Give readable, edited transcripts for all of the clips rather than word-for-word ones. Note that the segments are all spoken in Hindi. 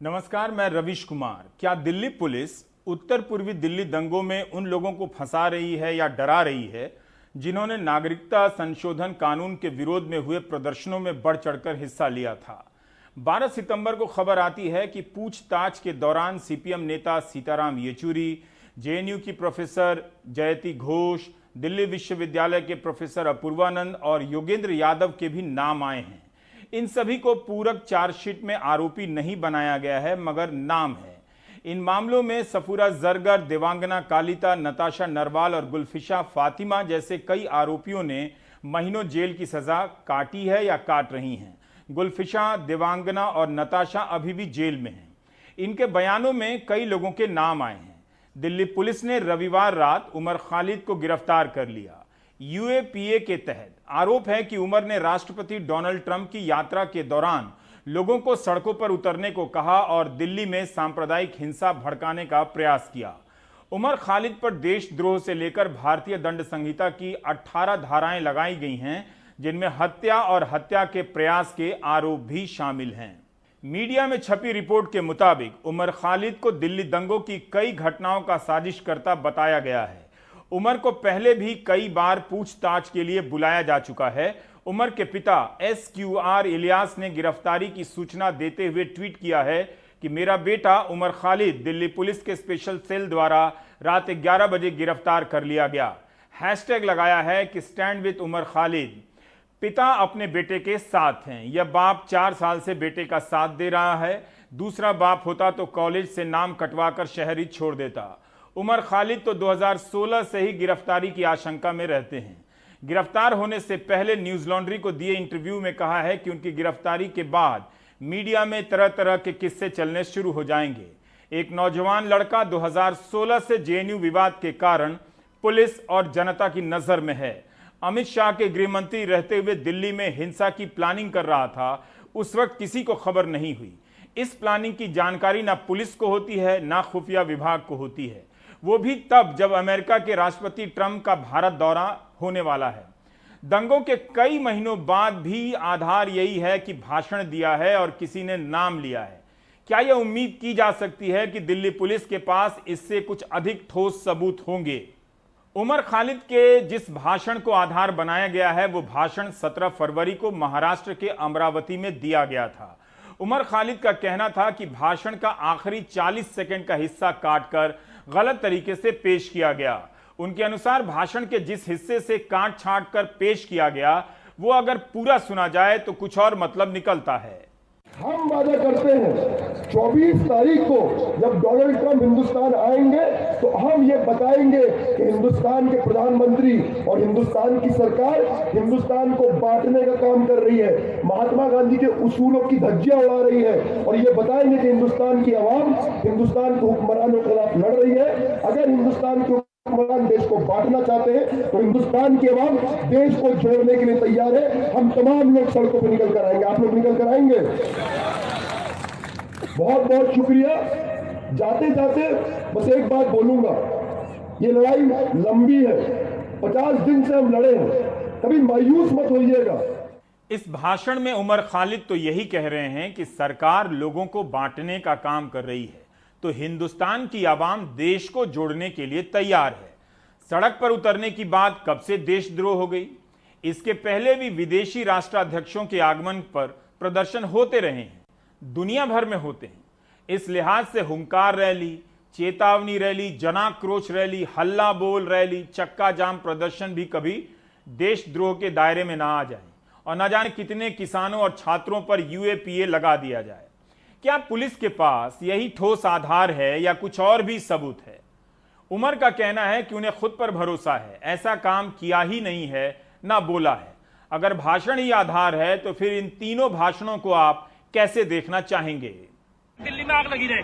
नमस्कार, मैं रविश कुमार। क्या दिल्ली पुलिस उत्तर पूर्वी दिल्ली दंगों में उन लोगों को फंसा रही है या डरा रही है जिन्होंने नागरिकता संशोधन कानून के विरोध में हुए प्रदर्शनों में बढ़ चढ़कर हिस्सा लिया था? 12 सितंबर को खबर आती है कि पूछताछ के दौरान सीपीएम नेता सीताराम येचुरी, जेएनयू की प्रोफेसर जयति घोष, दिल्ली विश्वविद्यालय के प्रोफेसर अपूर्वानंद और योगेंद्र यादव के भी नाम आए हैं। इन सभी को पूरक चार्जशीट में आरोपी नहीं बनाया गया है, मगर नाम है। इन मामलों में सफूरा जरगर, देवांगना कालिता, नताशा नरवाल और गुलफिशा फातिमा जैसे कई आरोपियों ने महीनों जेल की सजा काटी है या काट रही हैं। गुलफिशा, देवांगना और नताशा अभी भी जेल में हैं। इनके बयानों में कई लोगों के नाम आए हैं। दिल्ली पुलिस ने रविवार रात उमर खालिद को गिरफ्तार कर लिया। यूएपीए के तहत आरोप है कि उमर ने राष्ट्रपति डोनाल्ड ट्रंप की यात्रा के दौरान लोगों को सड़कों पर उतरने को कहा और दिल्ली में सांप्रदायिक हिंसा भड़काने का प्रयास किया। उमर खालिद पर देशद्रोह से लेकर भारतीय दंड संहिता की 18 धाराएं लगाई गई हैं, जिनमें हत्या और हत्या के प्रयास के आरोप भी शामिल हैं। मीडिया में छपी रिपोर्ट के मुताबिक उमर खालिद को दिल्ली दंगों की कई घटनाओं का साजिशकर्ता बताया गया है। उमर को पहले भी कई बार पूछताछ के लिए बुलाया जा चुका है। उमर के पिता SQR इलियास ने गिरफ्तारी की सूचना देते हुए ट्वीट किया है कि मेरा बेटा उमर खालिद दिल्ली पुलिस के स्पेशल सेल द्वारा रात 11 बजे गिरफ्तार कर लिया गया। हैशटैग लगाया है कि स्टैंड विद उमर खालिद। पिता अपने बेटे के साथ हैं। यह बाप 4 साल से बेटे का साथ दे रहा है। दूसरा बाप होता तो कॉलेज से नाम कटवाकर शहर ही छोड़ देता। उमर खालिद तो 2016 से ही गिरफ्तारी की आशंका में रहते हैं। गिरफ्तार होने से पहले न्यूज लॉन्ड्री को दिए इंटरव्यू में कहा है कि उनकी गिरफ्तारी के बाद मीडिया में तरह तरह के किस्से चलने शुरू हो जाएंगे। एक नौजवान लड़का 2016 से जेएनयू विवाद के कारण पुलिस और जनता की नजर में है। अमित शाह के गृह मंत्री रहते हुए दिल्ली में हिंसा की प्लानिंग कर रहा था। उस वक्त किसी को खबर नहीं हुई। इस प्लानिंग की जानकारी ना पुलिस को होती है, ना खुफिया विभाग को होती है, वो भी तब जब अमेरिका के राष्ट्रपति ट्रंप का भारत दौरा होने वाला है। दंगों के कई महीनों बाद भी आधार यही है कि भाषण दिया है और किसी ने नाम लिया है। क्या यह उम्मीद की जा सकती है कि दिल्ली पुलिस के पास इससे कुछ अधिक ठोस सबूत होंगे? उमर खालिद के जिस भाषण को आधार बनाया गया है, वो भाषण 17 फरवरी को महाराष्ट्र के अमरावती में दिया गया था। उमर खालिद का कहना था कि भाषण का आखिरी 40 सेकंड का हिस्सा काटकर गलत तरीके से पेश किया गया। उनके अनुसार भाषण के जिस हिस्से से काट छांट कर पेश किया गया, वो अगर पूरा सुना जाए तो कुछ और मतलब निकलता है। हम वादा करते हैं 24 तारीख को जब डोनाल्ड ट्रंप हिंदुस्तान आएंगे तो हम ये बताएंगे कि हिंदुस्तान के प्रधानमंत्री और हिंदुस्तान की सरकार हिंदुस्तान को बांटने का काम कर रही है, महात्मा गांधी के उसूलों की धज्जियां उड़ा रही है, और ये बताएंगे कि हिंदुस्तान की आवाम हिंदुस्तान के हुक्मरानों के खिलाफ लड़ रही है। अगर हिंदुस्तान के हुक्मरान देश को बांटना चाहते हैं तो हिंदुस्तान की आवाम देश को जोड़ने के लिए तैयार है। हम तमाम लोग सड़कों पर निकल कर आएंगे। आप लोग निकल कर आएंगे। बहुत बहुत शुक्रिया। जाते जाते बस एक बात बोलूंगा, ये लड़ाई लंबी है, 50 दिन से हम लड़े हैं, कभी मायूस मत होइएगा। इस भाषण में उमर खालिद तो यही कह रहे हैं कि सरकार लोगों को बांटने का काम कर रही है, तो हिंदुस्तान की आवाम देश को जोड़ने के लिए तैयार है। सड़क पर उतरने की बात कब से देशद्रोह हो गई? इसके पहले भी विदेशी राष्ट्राध्यक्षों के आगमन पर प्रदर्शन होते रहे हैं, दुनिया भर में होते हैं। इस लिहाज से हुंकार रैली, चेतावनी रैली, जनाक्रोश रैली, हल्ला बोल रैली, चक्का जाम प्रदर्शन भी कभी देशद्रोह के दायरे में ना आ जाए और न जाने कितने किसानों और छात्रों पर यूएपीए लगा दिया जाए। क्या पुलिस के पास यही ठोस आधार है या कुछ और भी सबूत है? उमर का कहना है कि उन्हें खुद पर भरोसा है, ऐसा काम किया ही नहीं है, ना बोला है। अगर भाषण ही आधार है तो फिर इन तीनों भाषणों को आप कैसे देखना चाहेंगे? दिल्ली में आग लगी रहे,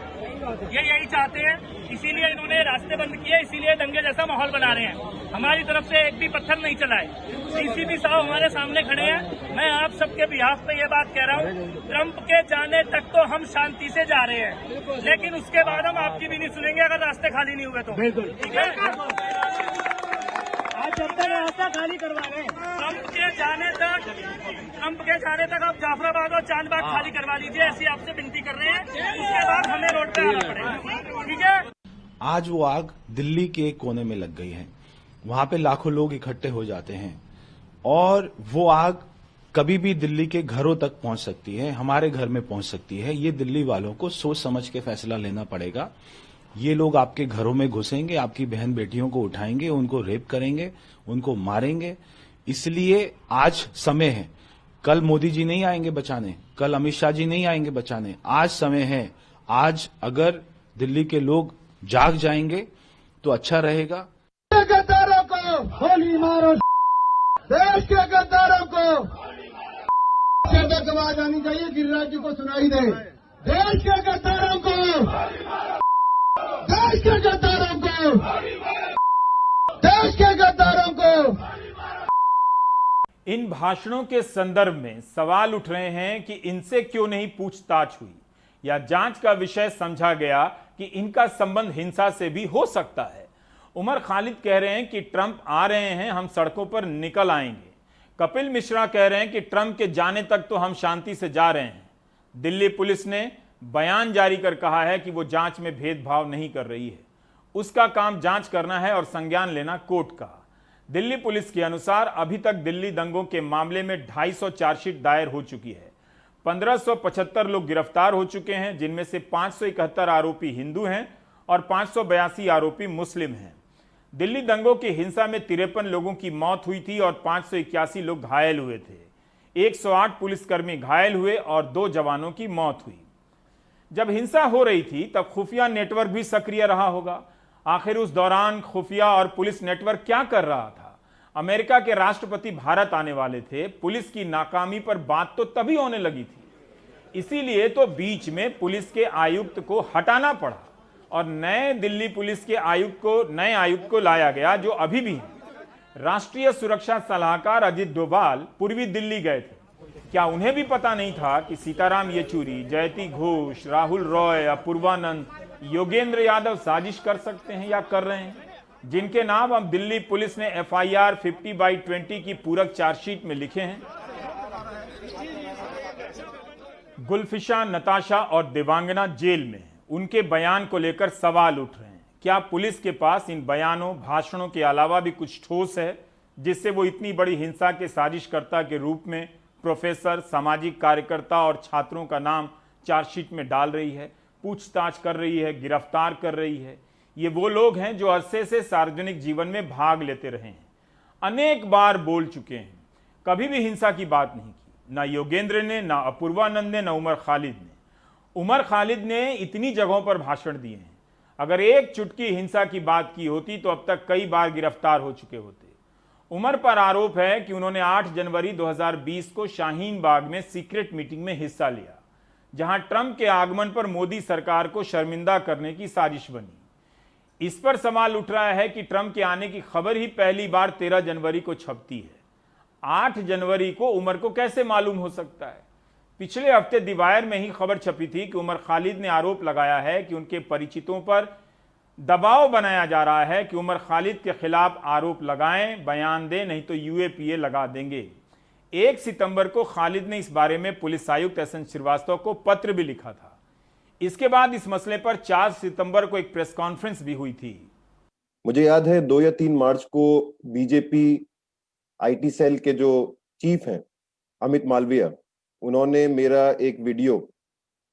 ये यही चाहते हैं, इसीलिए इन्होंने रास्ते बंद किए, इसीलिए दंगे जैसा माहौल बना रहे हैं। हमारी तरफ से एक भी पत्थर नहीं चलाए। CCP साहब हमारे सामने खड़े हैं। मैं आप सबके बिहाफ पे ये बात कह रहा हूँ, ट्रंप के जाने तक तो हम शांति से जा रहे हैं, लेकिन उसके बाद हम आपकी भी नहीं सुनेंगे अगर रास्ते खाली नहीं हुए तो। ठीक है। आज जब तक रास्ता खाली करवा रहे हैं। ट्रंप के जाने तक आप जाफराबाद और चांदबाग खाली करवा लीजिए, ऐसी आपसे विनती कर रहे हैं। उसके बाद हमें रोड पे आना पड़ेगा, ठीक है। आज वो आग दिल्ली के एक कोने में लग गई है, वहां पे लाखों लोग इकट्ठे हो जाते हैं और वो आग कभी भी दिल्ली के घरों तक पहुंच सकती है, हमारे घर में पहुंच सकती है। ये दिल्ली वालों को सोच समझ के फैसला लेना पड़ेगा। ये लोग आपके घरों में घुसेंगे, आपकी बहन बेटियों को उठाएंगे, उनको रेप करेंगे, उनको मारेंगे। इसलिए आज समय है। कल मोदी जी नहीं आएंगे बचाने, कल अमित शाह जी नहीं आएंगे बचाने, आज समय है। आज अगर दिल्ली के लोग जाग जाएंगे तो अच्छा रहेगा। गद्दारों को गोली मारो, देश के गद्दारों को आवाज आनी चाहिए, गिरिराज जी को सुनाई दे। देश के गद्दारों को, देश के गद्दारों को, देश के गद्दारों को। इन भाषणों के संदर्भ में सवाल उठ रहे हैं कि इनसे क्यों नहीं पूछताछ हुई या जांच का विषय समझा गया कि इनका संबंध हिंसा से भी हो सकता है। उमर खालिद कह रहे हैं कि ट्रंप आ रहे हैं, हम सड़कों पर निकल आएंगे। कपिल मिश्रा कह रहे हैं कि ट्रंप के जाने तक तो हम शांति से जा रहे हैं। दिल्ली पुलिस ने बयान जारी कर कहा है कि वो जांच में भेदभाव नहीं कर रही है, उसका काम जांच करना है और संज्ञान लेना कोर्ट का। दिल्ली पुलिस के अनुसार अभी तक दिल्ली दंगों के मामले में 250 चार्जशीट दायर हो चुकी है। 1575 लोग गिरफ्तार हो चुके हैं, जिनमें से 571 आरोपी हिंदू हैं और 582 आरोपी मुस्लिम हैं। दिल्ली दंगों की हिंसा में 53 लोगों की मौत हुई थी और 581 लोग घायल हुए थे। 108 पुलिसकर्मी घायल हुए और 2 जवानों की मौत हुई। जब हिंसा हो रही थी तब खुफिया नेटवर्क भी सक्रिय रहा होगा। आखिर उस दौरान खुफिया और पुलिस नेटवर्क क्या कर रहा था? अमेरिका के राष्ट्रपति भारत आने वाले थे। पुलिस की नाकामी पर बात तो तभी होने लगी थी, इसीलिए तो बीच में पुलिस के आयुक्त को हटाना पड़ा और नए दिल्ली पुलिस के नए आयुक्त को लाया गया, जो अभी भी है। राष्ट्रीय सुरक्षा सलाहकार अजित डोभाल पूर्वी दिल्ली गए थे। क्या उन्हें भी पता नहीं था कि सीताराम येचुरी, जयती घोष, राहुल रॉय, अपूर्वानंद, योगेंद्र यादव साजिश कर सकते हैं या कर रहे हैं, जिनके नाम अब दिल्ली पुलिस ने FIR 50/20 की पूरक चार्जशीट में लिखे हैं? गुलफिशा, नताशा और देवांगना जेल में हैं। उनके बयान को लेकर सवाल उठ रहे हैं। क्या पुलिस के पास इन बयानों, भाषणों के अलावा भी कुछ ठोस है, जिससे वो इतनी बड़ी हिंसा के साजिशकर्ता के रूप में प्रोफेसर, सामाजिक कार्यकर्ता और छात्रों का नाम चार्जशीट में डाल रही है, पूछताछ कर रही है, गिरफ्तार कर रही है? ये वो लोग हैं जो अरसे से सार्वजनिक जीवन में भाग लेते रहे हैं, अनेक बार बोल चुके हैं, कभी भी हिंसा की बात नहीं की। ना योगेंद्र ने, ना अपूर्वानंद ने, ना उमर खालिद ने। उमर खालिद ने इतनी जगहों पर भाषण दिए हैं, अगर एक चुटकी हिंसा की बात की होती तो अब तक कई बार गिरफ्तार हो चुके होते। उमर पर आरोप है कि उन्होंने 8 जनवरी 2020 को शाहीन बाग में सीक्रेट मीटिंग में हिस्सा लिया, जहां ट्रंप के आगमन पर मोदी सरकार को शर्मिंदा करने की साजिश बनी। इस पर सवाल उठ रहा है कि ट्रंप के आने की खबर ही पहली बार 13 जनवरी को छपती है। 8 जनवरी को उमर को कैसे मालूम हो सकता है? पिछले हफ्ते दी वायर में ही खबर छपी थी कि उमर खालिद ने आरोप लगाया है कि उनके परिचितों पर दबाव बनाया जा रहा है कि उमर खालिद के खिलाफ आरोप लगाएं, बयान दें, नहीं तो UAPA लगा देंगे। 1 सितंबर को खालिद ने इस बारे में पुलिस आयुक्त SN श्रीवास्तव को पत्र भी लिखा था। इसके बाद इस मसले पर 4 सितंबर को एक प्रेस कॉन्फ्रेंस भी हुई थी। मुझे याद है 2 या 3 मार्च को बीजेपी IT सेल के जो चीफ हैं अमित मालविया, उन्होंने मेरा एक वीडियो,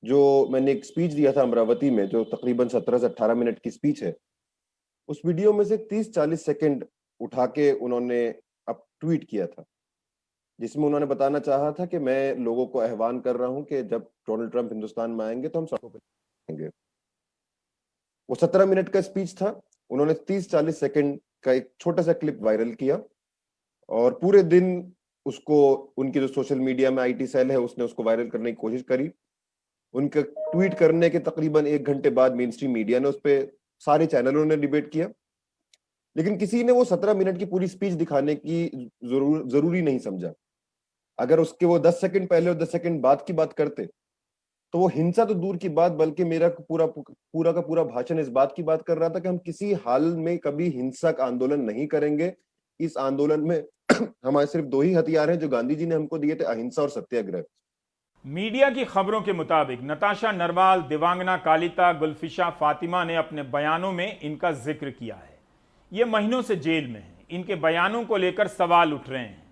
जो मैंने एक स्पीच दिया था अमरावती में, जो तकरीबन 17 से 18 मिनट की स्पीच है, उस वीडियो में से 30-40 सेकंड उठा के उन्होंने अब ट्वीट किया था, जिसमें उन्होंने बताना चाहा था कि मैं लोगों को आह्वान कर रहा हूं कि जब डोनाल्ड ट्रंप हिंदुस्तान में आएंगे तो हम सड़कों पर आएंगे। वो 17 मिनट का स्पीच था। उन्होंने 30-40 सेकंड का एक छोटा सा क्लिप वायरल किया और पूरे दिन उसको, उनकी जो सोशल मीडिया में IT सेल है उसने उसको वायरल करने की कोशिश करी। उनके ट्वीट करने के तकरीबन 1 घंटे बाद मेन स्ट्रीम मीडिया ने उस पर, सारे चैनलों ने डिबेट किया, लेकिन किसी ने वो 17 मिनट की पूरी स्पीच दिखाने की जरूरी नहीं समझा। अगर उसके वो 10 सेकंड पहले और 10 सेकंड बाद की बात करते तो वो हिंसा तो दूर की बात, बल्कि मेरा पूरा का पूरा भाषण इस बात की बात कर रहा था कि हम किसी हाल में कभी हिंसक आंदोलन नहीं करेंगे, इस आंदोलन में हमारे सिर्फ 2 ही हथियार हैं जो गांधी जी ने हमको दिए थे, अहिंसा और सत्याग्रह। मीडिया की खबरों के मुताबिक नताशा नरवाल, देवांगना कालिता, गुलफिशा फातिमा ने अपने बयानों में इनका जिक्र किया है। ये महीनों से जेल में हैं। इनके बयानों को लेकर सवाल उठ रहे हैं।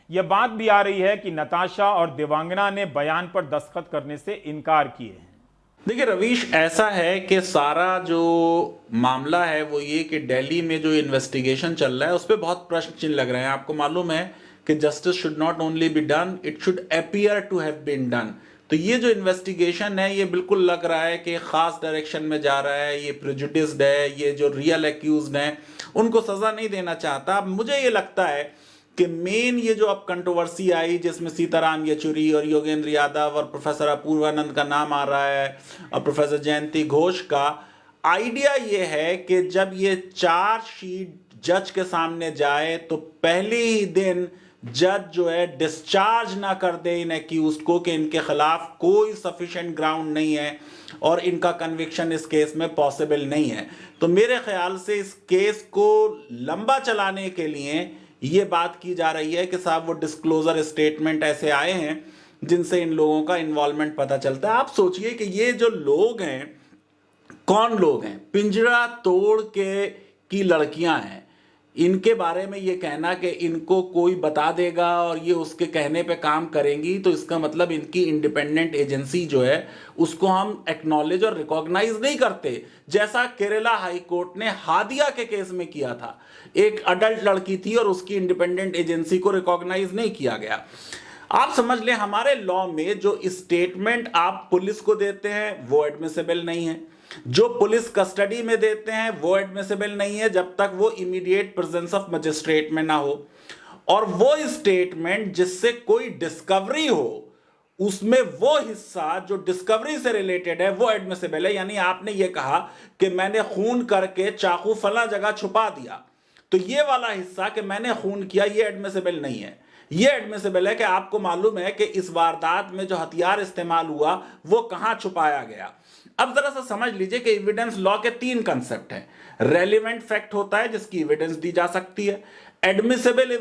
यह बात भी आ रही है कि नताशा और देवांगना ने बयान पर दस्तखत करने से इनकार किए हैं। देखिए रवीश, ऐसा है कि सारा जो मामला है वो ये कि दिल्ली में जो इन्वेस्टिगेशन चल रहा है उस पर बहुत प्रश्न चिन्ह लग रहे हैं। आपको मालूम है कि justice should not only be done, it should appear to have been done. तो ये जो इन्वेस्टिगेशन है ये बिल्कुल लग रहा है कि खास डायरेक्शन में जा रहा है, ये प्रेजुडिस्ड है, ये जो रियल एक्यूज्ड हैं उनको सजा नहीं देना चाहता। अब मुझे ये लगता है कि मेन ये जो अब कंट्रोवर्सी आई जिसमें सीताराम येचुरी और योगेंद्र यादव और प्रोफेसर अपूर्वानंद का नाम आ रहा है और प्रोफेसर जयंती घोष का, आइडिया ये है कि जब ये चार्जशीट जज के सामने जाए तो पहले ही दिन जज जो है डिस्चार्ज ना कर दे इन एक्यूज्ड को कि इनके खिलाफ कोई सफिशिएंट ग्राउंड नहीं है और इनका कन्विक्शन इस केस में पॉसिबल नहीं है। तो मेरे ख्याल से इस केस को लंबा चलाने के लिए ये बात की जा रही है कि साहब वो डिस्क्लोजर स्टेटमेंट ऐसे आए हैं जिनसे इन लोगों का इन्वॉल्वमेंट पता चलता है। आप सोचिए कि ये जो लोग हैं कौन लोग हैं? पिंजरा तोड़ के की लड़कियां हैं। इनके बारे में ये कहना कि इनको कोई बता देगा और ये उसके कहने पे काम करेंगी, तो इसका मतलब इनकी इंडिपेंडेंट एजेंसी जो है उसको हम एक्नॉलेज और रिकॉग्नाइज नहीं करते, जैसा केरला हाई कोर्ट ने हादिया के केस में किया था। एक अडल्ट लड़की थी और उसकी इंडिपेंडेंट एजेंसी को रिकॉग्नाइज नहीं किया गया। आप समझ लें हमारे लॉ में जो स्टेटमेंट आप पुलिस को देते हैं वो एडमिसिबल नहीं है, जो पुलिस कस्टडी में देते हैं वो एडमिसिबल नहीं है जब तक वो इमीडिएट प्रेजेंस ऑफ मजिस्ट्रेट में ना हो, और वो स्टेटमेंट जिससे कोई डिस्कवरी हो उसमें वो हिस्सा जो डिस्कवरी से रिलेटेड है वो एडमिसिबल है। यानी आपने ये कहा कि मैंने खून करके चाकू फला जगह छुपा दिया, तो ये वाला हिस्सा कि मैंने खून किया ये एडमिसिबल नहीं है। ये एडमिसिबल है कि आपको मालूम है कि इस वारदात में जो हथियार इस्तेमाल हुआ वो कहां छुपाया गया। अब जरा सा समझ लीजिए कि एविडेंस लॉ के 3 कंसेप्ट हैं। रेलिवेंट फैक्ट होता है जिसकी एविडेंस दी जा सकती है। एडमिसिबल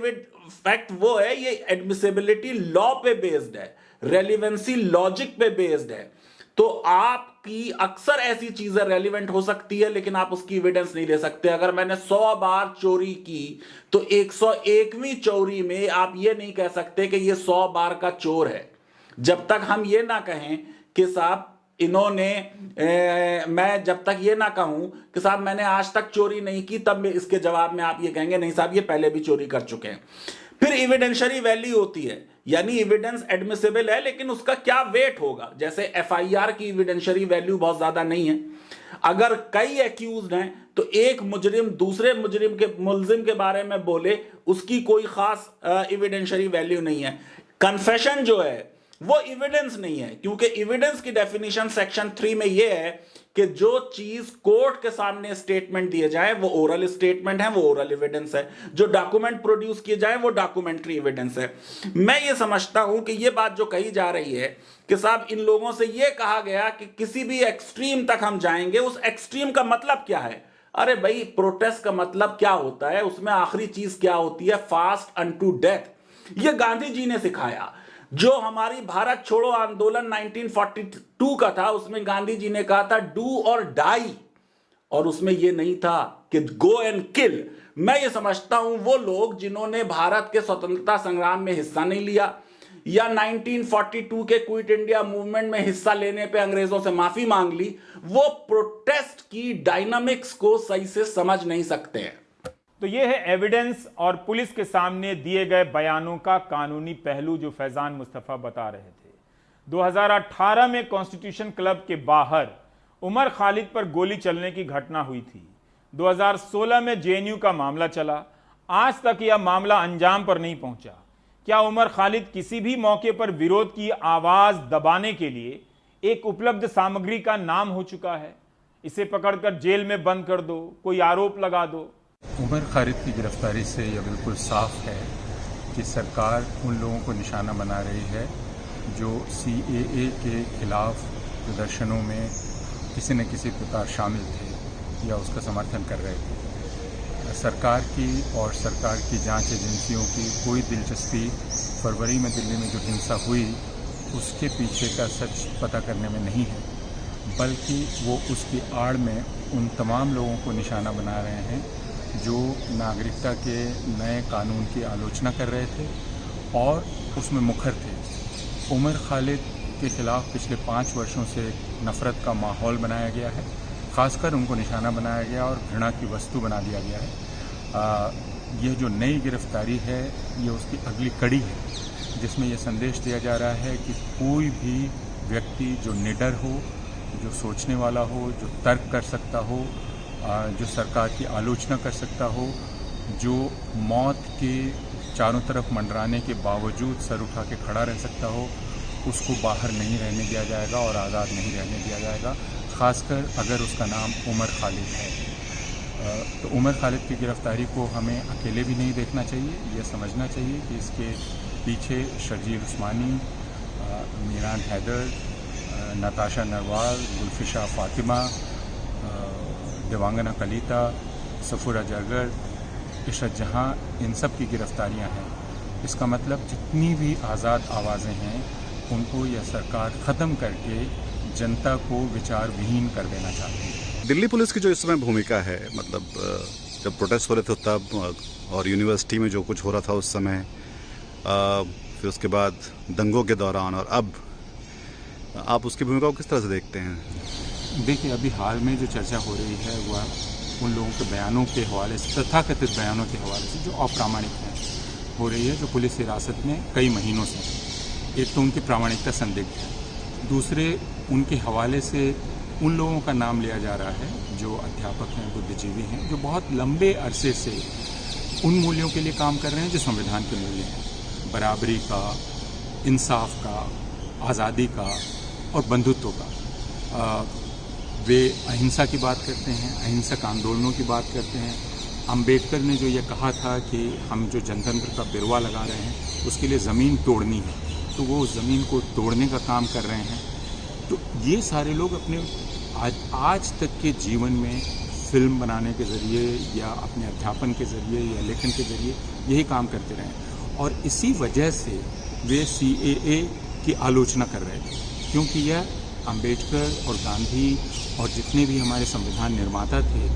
फैक्ट वो है, ये एडमिसिबिलिटी लॉ पे बेस्ड है, रेलिवेंसी लॉजिक पे बेस्ड है। तो आपकी अक्सर ऐसी चीजें रेलिवेंट हो सकती है लेकिन आप उसकी एविडेंस नहीं दे सकते। अगर मैंने 100 बार चोरी की तो 101वीं चोरी में आप ये नहीं कह सकते कि ये 100 बार का चोर है, जब तक हम ये ना कहें कि साहब इन्होंने मैं जब तक ये ना कहूं कि साहब मैंने आज तक चोरी नहीं की, तब इसके जवाब में आप ये कहेंगे नहीं साहब ये पहले भी चोरी कर चुके हैं। फिर एविडेंशियरी वैल्यू होती है, यानी एविडेंस एडमिसिबल है लेकिन उसका क्या वेट होगा। जैसे एफआईआर की एविडेंशियरी वैल्यू बहुत ज्यादा नहीं है। अगर कई एक्यूज्ड हैं तो एक मुजरिम दूसरे मुलजिम के बारे में बोले उसकी कोई खास एविडेंशियरी वैल्यू नहीं है। कन्फेशन जो है वो एविडेंस नहीं है, क्योंकि एविडेंस की डेफिनेशन सेक्शन 3 में ये है कि जो चीज कोर्ट के सामने स्टेटमेंट दिए जाए वो ओरल स्टेटमेंट है, वो ओरल एविडेंस है। जो डॉक्यूमेंट प्रोड्यूस किए जाए वो डॉक्यूमेंट्री एविडेंस है। मैं ये समझता हूं कि ये बात जो कही जा रही है कि साहब इन लोगों से ये कहा गया कि किसी भी एक्सट्रीम तक हम जाएंगे, उस एक्सट्रीम का मतलब क्या है? अरे भाई प्रोटेस्ट का मतलब क्या होता है, उसमें आखिरी चीज क्या होती है? Fast unto death. ये गांधी जी ने सिखाया। जो हमारी भारत छोड़ो आंदोलन 1942 का था उसमें गांधी जी ने कहा था डू और डाई, और उसमें यह नहीं था कि गो एंड किल। मैं ये समझता हूं वो लोग जिन्होंने भारत के स्वतंत्रता संग्राम में हिस्सा नहीं लिया या 1942 के क्विट इंडिया मूवमेंट में हिस्सा लेने पे अंग्रेजों से माफी मांग ली, वो प्रोटेस्ट की डायनामिक्स को सही से समझ नहीं सकते हैं। तो ये है एविडेंस और पुलिस के सामने दिए गए बयानों का कानूनी पहलू जो फैजान मुस्तफा बता रहे थे। 2018 में कॉन्स्टिट्यूशन क्लब के बाहर उमर खालिद पर गोली चलने की घटना हुई थी। 2016 में जेएनयू का मामला चला। आज तक यह मामला अंजाम पर नहीं पहुंचा। क्या उमर खालिद किसी भी मौके पर विरोध की आवाज दबाने के लिए एक उपलब्ध सामग्री का नाम हो चुका है? इसे पकड़कर जेल में बंद कर दो, कोई आरोप लगा दो। उमर खालिद की गिरफ्तारी से यह बिल्कुल साफ है कि सरकार उन लोगों को निशाना बना रही है जो CAA के खिलाफ प्रदर्शनों में किसी न किसी प्रकार शामिल थे या उसका समर्थन कर रहे थे। सरकार की और सरकार की जांच एजेंसियों की कोई दिलचस्पी फरवरी में दिल्ली में जो हिंसा हुई उसके पीछे का सच पता करने में नहीं है, बल्कि वो उसकी आड़ में उन तमाम लोगों को निशाना बना रहे हैं जो नागरिकता के नए कानून की आलोचना कर रहे थे और उसमें मुखर थे। उमर खालिद के खिलाफ पिछले 5 वर्षों से नफ़रत का माहौल बनाया गया है, ख़ासकर उनको निशाना बनाया गया और घृणा की वस्तु बना दिया गया है। यह जो नई गिरफ्तारी है ये उसकी अगली कड़ी है, जिसमें यह संदेश दिया जा रहा है कि कोई भी व्यक्ति जो निडर हो, जो सोचने वाला हो, जो तर्क कर सकता हो, जो सरकार की आलोचना कर सकता हो, जो मौत के चारों तरफ मंडराने के बावजूद सर उठा के खड़ा रह सकता हो, उसको बाहर नहीं रहने दिया जाएगा और आज़ाद नहीं रहने दिया जाएगा, ख़ासकर अगर उसका नाम उमर खालिद है। तो उमर खालिद की गिरफ्तारी को हमें अकेले भी नहीं देखना चाहिए, यह समझना चाहिए कि इसके पीछे शर्जील उस्मानी, मीरान हैदर, नताशा नरवाल, गुलफिशा फातिमा, देवांगना कलीता, सफूरा जरगर, इशरत जहां, इन सब की गिरफ्तारियां हैं। इसका मतलब जितनी भी आज़ाद आवाज़ें हैं उनको यह सरकार ख़त्म करके जनता को विचार विहीन कर देना चाहती है। दिल्ली पुलिस की जो इस समय भूमिका है, मतलब जब प्रोटेस्ट हो रहे थे तब और यूनिवर्सिटी में जो कुछ हो रहा था उस समय, फिर उसके बाद दंगों के दौरान और अब, आप उसकी भूमिका को किस तरह से देखते हैं? देखिए, अभी हाल में जो चर्चा हो रही है वह उन लोगों के बयानों के हवाले से, तथाकथित बयानों के हवाले से जो अप्रामाणिक हैं, हो रही है, जो पुलिस हिरासत में कई महीनों से। एक तो उनकी प्रामाणिकता संदिग्ध है, दूसरे उनके हवाले से उन लोगों का नाम लिया जा रहा है जो अध्यापक हैं, बुद्धिजीवी हैं, जो बहुत लंबे अरसे से उन मूल्यों के लिए काम कर रहे हैं जो संविधान के मूल्य हैं, बराबरी का, इंसाफ का, आज़ादी का और बंधुत्व का। वे अहिंसा की बात करते हैं, अहिंसक आंदोलनों की बात करते हैं। अंबेडकर ने जो ये कहा था कि हम जो जनतंत्र का बिरवा लगा रहे हैं उसके लिए ज़मीन तोड़नी है, तो वो ज़मीन को तोड़ने का काम कर रहे हैं। तो ये सारे लोग अपने आज तक के जीवन में फिल्म बनाने के ज़रिए या अपने अध्यापन के ज़रिए या लेखन के ज़रिए यही काम करते रहे और इसी वजह से वे CAA की आलोचना कर रहे थे, क्योंकि यह अंबेडकर और गांधी और जितने भी हमारे संविधान निर्माता थे,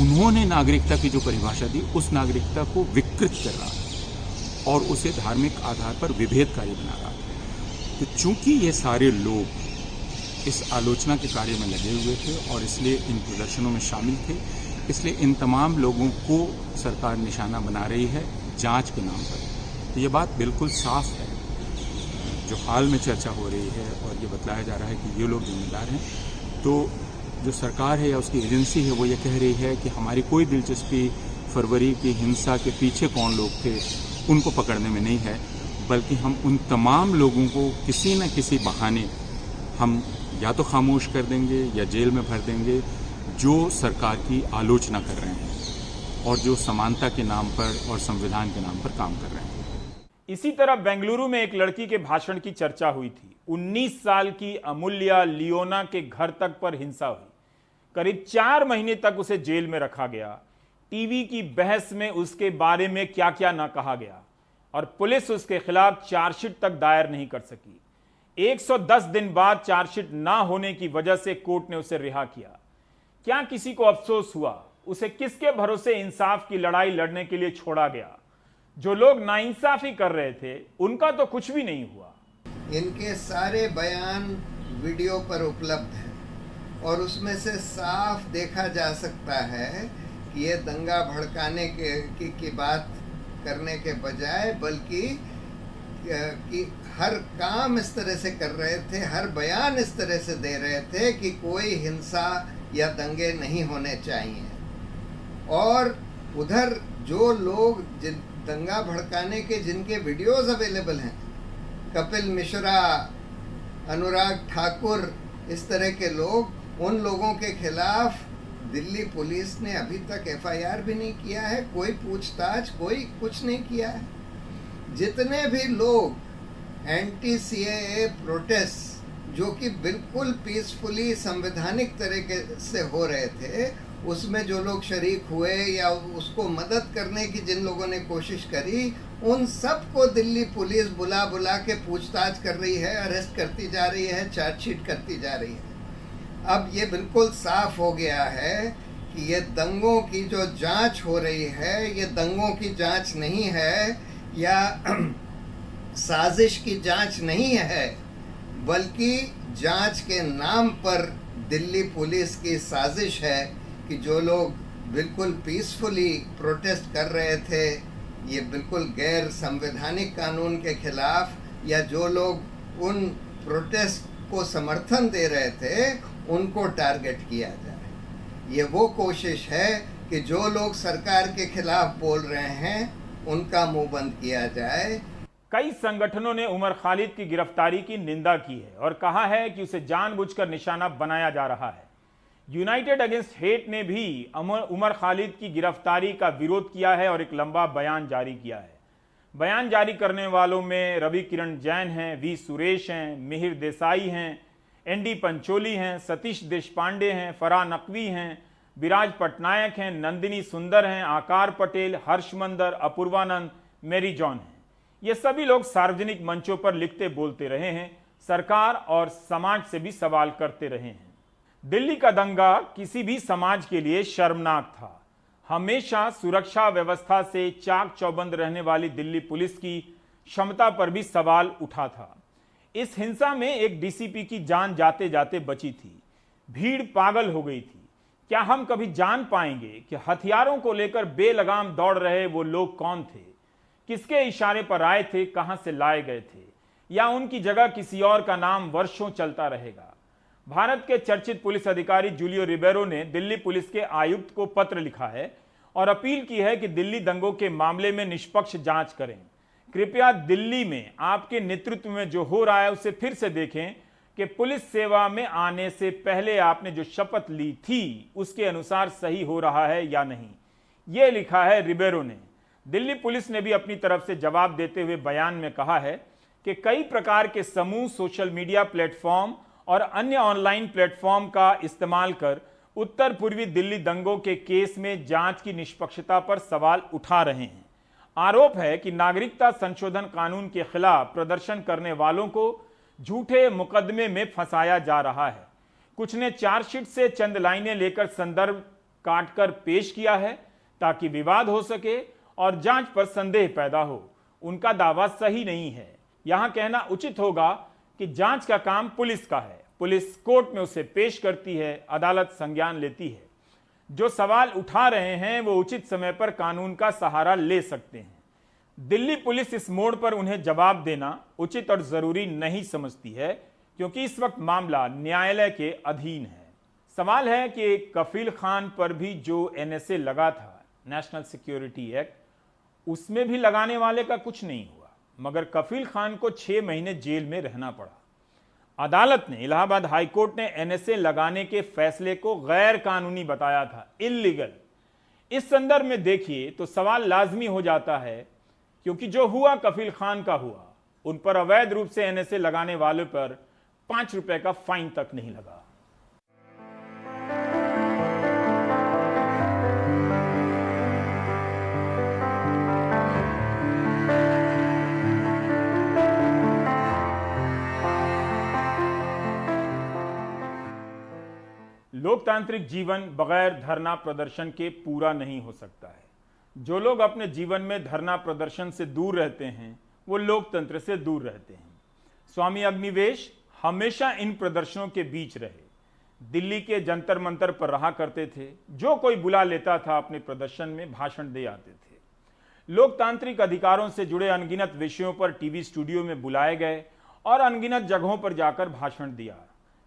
उन्होंने नागरिकता की जो परिभाषा दी उस नागरिकता को विकृत कर रहा है और उसे धार्मिक आधार पर विभेदकारी बना रहा है। तो चूंकि ये सारे लोग इस आलोचना के कार्य में लगे हुए थे और इसलिए इन प्रदर्शनों में शामिल थे, इसलिए इन तमाम लोगों को सरकार निशाना बना रही है जांच के नाम पर। तो ये बात बिल्कुल साफ है, जो हाल में चर्चा हो रही है और ये बतलाया जा रहा है कि ये लोग जिम्मेदार हैं, तो जो सरकार है या उसकी एजेंसी है वो ये कह रही है कि हमारी कोई दिलचस्पी फरवरी की हिंसा के पीछे कौन लोग थे उनको पकड़ने में नहीं है, बल्कि हम उन तमाम लोगों को किसी न किसी बहाने हम या तो खामोश कर देंगे या जेल में भर देंगे जो सरकार की आलोचना कर रहे हैं और जो समानता के नाम पर और संविधान के नाम पर काम कर रहे हैं। इसी तरह बेंगलुरु में एक लड़की के भाषण की चर्चा हुई थी। 19 साल की अमूल्या लियोना के घर तक पर हिंसा हुई। करीब 4 महीने तक उसे जेल में रखा गया। टीवी की बहस में उसके बारे में क्या क्या ना कहा गया और पुलिस उसके खिलाफ चार्जशीट तक दायर नहीं कर सकी। 110 दिन बाद चार्जशीट ना होने की वजह से कोर्ट ने उसे रिहा किया। क्या किसी को अफसोस हुआ? उसे किसके भरोसे इंसाफ की लड़ाई लड़ने के लिए छोड़ा गया? जो लोग नाइंसाफी कर रहे थे उनका तो कुछ भी नहीं हुआ। इनके सारे बयान वीडियो पर उपलब्ध हैं और उसमें से साफ देखा जा सकता है कि ये दंगा भड़काने की बात करने के बजाय बल्कि कि हर काम इस तरह से कर रहे थे, हर बयान इस तरह से दे रहे थे कि कोई हिंसा या दंगे नहीं होने चाहिए। और उधर जो लोग दंगा भड़काने के जिनके वीडियोस अवेलेबल हैं, कपिल मिश्रा, अनुराग ठाकुर, इस तरह के लोग, उन लोगों के खिलाफ दिल्ली पुलिस ने अभी तक FIR भी नहीं किया है, कोई पूछताछ, कोई कुछ नहीं किया है। जितने भी लोग एंटी CAA प्रोटेस्ट जो कि बिल्कुल पीसफुली संवैधानिक तरीके से हो रहे थे, उसमें जो लोग शरीक हुए या उसको मदद करने की जिन लोगों ने कोशिश करी, उन सबको दिल्ली पुलिस बुला बुला के पूछताछ कर रही है, अरेस्ट करती जा रही है, चार्जशीट करती जा रही है। अब ये बिल्कुल साफ हो गया है कि ये दंगों की जो जांच हो रही है, ये दंगों की जांच नहीं है या साजिश की जांच नहीं है, बल्कि जांच के नाम पर दिल्ली पुलिस की साजिश है कि जो लोग बिल्कुल पीसफुली प्रोटेस्ट कर रहे थे, ये बिल्कुल गैर संवैधानिक कानून के खिलाफ, या जो लोग उन प्रोटेस्ट को समर्थन दे रहे थे, उनको टारगेट किया जाए। ये वो कोशिश है कि जो लोग सरकार के खिलाफ बोल रहे हैं उनका मुंह बंद किया जाए। कई संगठनों ने उमर खालिद की गिरफ्तारी की निंदा की है और कहा है कि उसे जानबूझकर निशाना बनाया जा रहा है। यूनाइटेड अगेंस्ट हेट ने भी उमर खालिद की गिरफ्तारी का विरोध किया है और एक लंबा बयान जारी किया है। बयान जारी करने वालों में रवि किरण जैन हैं, वी सुरेश हैं, मिहिर देसाई हैं, एनडी पंचोली हैं, सतीश देशपांडे हैं, फराह नकवी हैं, विराज पटनायक हैं, नंदिनी सुंदर हैं, आकार पटेल, हर्ष मंदर, अपूर्वानंद, मेरी जॉन हैं। ये सभी लोग सार्वजनिक मंचों पर लिखते बोलते रहे हैं, सरकार और समाज से भी सवाल करते रहे हैं। दिल्ली का दंगा किसी भी समाज के लिए शर्मनाक था। हमेशा सुरक्षा व्यवस्था से चाक चौबंद रहने वाली दिल्ली पुलिस की क्षमता पर भी सवाल उठा था। इस हिंसा में एक डीसीपी की जान जाते जाते बची थी। भीड़ पागल हो गई थी। क्या हम कभी जान पाएंगे कि हथियारों को लेकर बेलगाम दौड़ रहे वो लोग कौन थे, किसके इशारे पर आए थे, कहां से लाए गए थे, या उनकी जगह किसी और का नाम वर्षों चलता रहेगा? भारत के चर्चित पुलिस अधिकारी जूलियो रिबेरो ने दिल्ली पुलिस के आयुक्त को पत्र लिखा है और अपील की है कि दिल्ली दंगों के मामले में निष्पक्ष जांच करें। कृपया दिल्ली में आपके नेतृत्व में जो हो रहा है उसे फिर से देखें कि पुलिस सेवा में आने से पहले आपने जो शपथ ली थी उसके अनुसार सही हो रहा है या नहीं। यह लिखा है रिबेरो ने। दिल्ली पुलिस ने भी अपनी तरफ से जवाब देते हुए बयान में कहा है कि कई प्रकार के समूह सोशल मीडिया प्लेटफॉर्म और अन्य ऑनलाइन प्लेटफॉर्म का इस्तेमाल कर उत्तर पूर्वी दिल्ली दंगों के केस में जांच की निष्पक्षता पर सवाल उठा रहे हैं। आरोप है कि नागरिकता संशोधन कानून के खिलाफ प्रदर्शन करने वालों को झूठे मुकदमे में फंसाया जा रहा है। कुछ ने चार्जशीट से चंद लाइनें लेकर संदर्भ काटकर पेश किया है ताकि विवाद हो सके और जांच पर संदेह पैदा हो। उनका दावा सही नहीं है। यहां कहना उचित होगा कि जांच का काम पुलिस का है। पुलिस कोर्ट में उसे पेश करती है, अदालत संज्ञान लेती है। जो सवाल उठा रहे हैं वो उचित समय पर कानून का सहारा ले सकते हैं। दिल्ली पुलिस इस मोड़ पर उन्हें जवाब देना उचित और जरूरी नहीं समझती है क्योंकि इस वक्त मामला न्यायालय के अधीन है। सवाल है कि कफील खान पर भी जो एनएसए लगा था, नेशनल सिक्योरिटी एक्ट, उसमें भी लगाने वाले का कुछ नहीं हुआ, मगर कफील खान को 6 महीने जेल में रहना पड़ा। अदालत ने, इलाहाबाद हाईकोर्ट ने एनएसए लगाने के फैसले को गैर कानूनी बताया था, इल्लीगल। इस संदर्भ में देखिए तो सवाल लाजमी हो जाता है क्योंकि जो हुआ कफील खान का हुआ। उन पर अवैध रूप से एनएसए लगाने वाले पर 5 रुपए का फाइन तक नहीं लगा। लोकतांत्रिक जीवन बगैर धरना प्रदर्शन के पूरा नहीं हो सकता है। जो लोग अपने जीवन में धरना प्रदर्शन से दूर रहते हैं वो लोकतंत्र से दूर रहते हैं। स्वामी अग्निवेश हमेशा इन प्रदर्शनों के बीच रहे। दिल्ली के जंतर मंतर पर रहा करते थे। जो कोई बुला लेता था अपने प्रदर्शन में भाषण दे आते थे। लोकतांत्रिक अधिकारों से जुड़े अनगिनत विषयों पर टीवी स्टूडियो में बुलाए गए और अनगिनत जगहों पर जाकर भाषण दिया।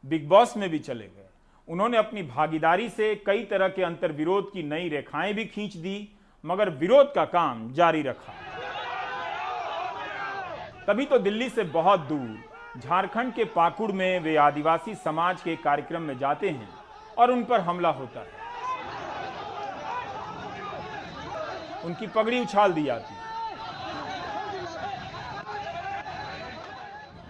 बिग बॉस में भी चले गए। उन्होंने अपनी भागीदारी से कई तरह के अंतर्विरोध की नई रेखाएं भी खींच दी, मगर विरोध का काम जारी रखा। तभी तो दिल्ली से बहुत दूर झारखंड के पाकुड़ में वे आदिवासी समाज के कार्यक्रम में जाते हैं और उन पर हमला होता है। उनकी पगड़ी उछाल दी जाती है।